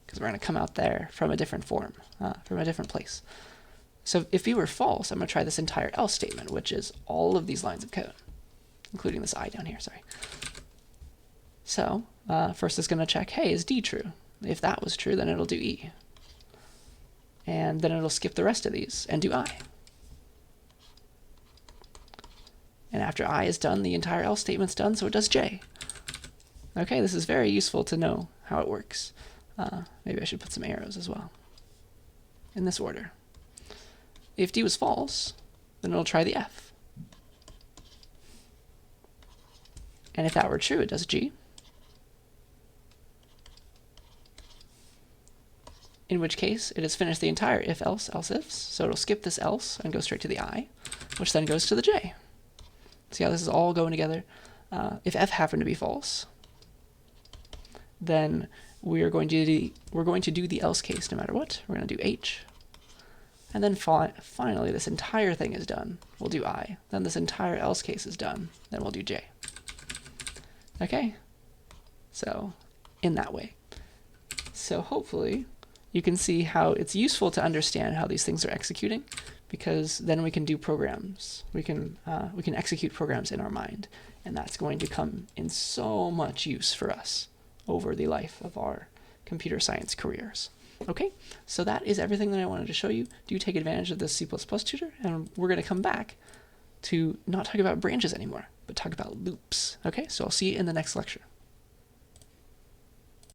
because we're going to come out there from a different form, from a different place. So if B were false, I'm going to try this entire else statement, which is all of these lines of code, including this I down here, sorry. So first it's going to check, hey, is D true? If that was true, then it'll do E. And then it'll skip the rest of these and do I. And after I is done, the entire else statement's done, so it does J. Okay, this is very useful to know how it works. Maybe I should put some arrows as well, in this order. If D was false, then it'll try the F. And if that were true, it does G. In which case, it has finished the entire if-else, else-ifs, so it'll skip this else and go straight to the I, which then goes to the J. See how this is all going together? If F happened to be false, then we're going to do the else case no matter what. We're going to do H. And then finally, this entire thing is done. We'll do I. Then this entire else case is done. Then we'll do J. Okay? So, in that way. So hopefully, you can see how it's useful to understand how these things are executing, because then we can do programs. We can execute programs in our mind And that's going to come in so much use for us over the life of our computer science careers. Okay, so that is everything that I wanted to show you. Do take advantage of this C++ tutor, and we're going to come back to not talk about branches anymore, but talk about loops. Okay, so I'll see you in the next lecture.